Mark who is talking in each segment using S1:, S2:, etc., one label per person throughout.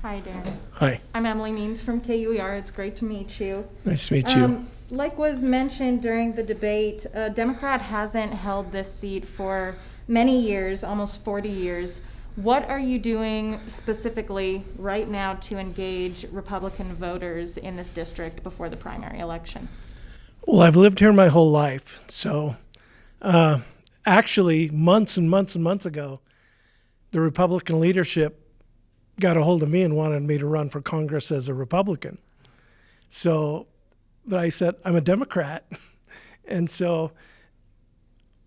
S1: Hi, Darren.
S2: Hi.
S1: I'm Emily Means from KUER. It's great to meet you.
S2: Nice to meet you.
S1: Like was mentioned during the debate, a Democrat hasn't held this seat for many years, almost 40 years. What are you doing specifically right now to engage Republican voters in this district before the primary election?
S2: Well, I've lived here my whole life. So actually, months and months and months ago, the Republican leadership got a hold of me and wanted me to run for Congress as a Republican. So, but I said, I'm a Democrat. And so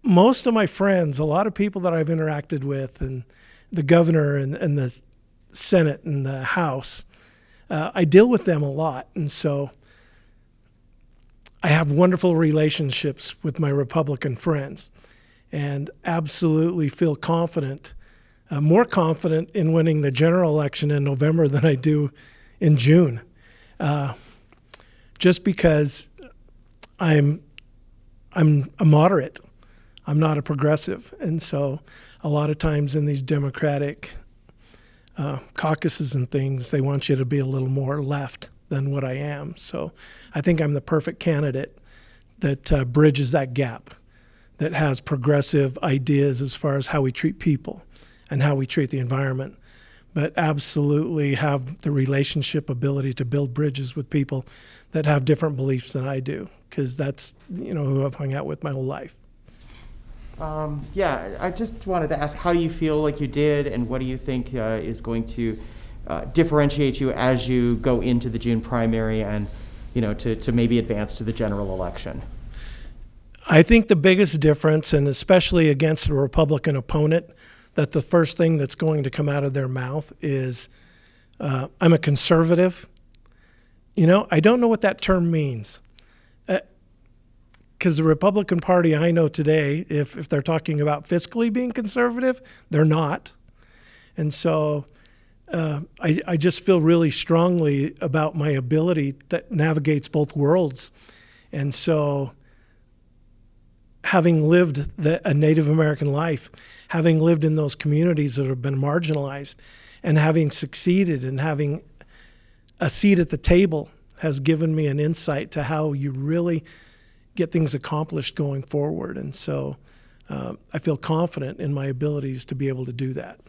S2: most of my friends, a lot of people that I've interacted with, and the governor and the Senate and the House, I deal with them a lot. And so I have wonderful relationships with my Republican friends and absolutely feel confident, more confident in winning the general election in November than I do in June. Just because I'm a moderate. I'm not a progressive. And so a lot of times in these Democratic caucuses and things, they want you to be a little more left than what I am. So I think I'm the perfect candidate that bridges that gap, that has progressive ideas as far as how we treat people and how we treat the environment, but absolutely have the relationship ability to build bridges with people that have different beliefs than I do, because that's who I've hung out with my whole life.
S3: I just wanted to ask, how do you feel like you did, and what do you think is going to differentiate you as you go into the June primary and to maybe advance to the general election?
S2: I think the biggest difference, and especially against a Republican opponent, that the first thing that's going to come out of their mouth is, I'm a conservative. I don't know what that term means. Because the Republican Party I know today, if they're talking about fiscally being conservative, they're not. And so I just feel really strongly about my ability that navigates both worlds. And so having lived a Native American life, having lived in those communities that have been marginalized, and having succeeded and having a seat at the table has given me an insight to how you really get things accomplished going forward. And so I feel confident in my abilities to be able to do that.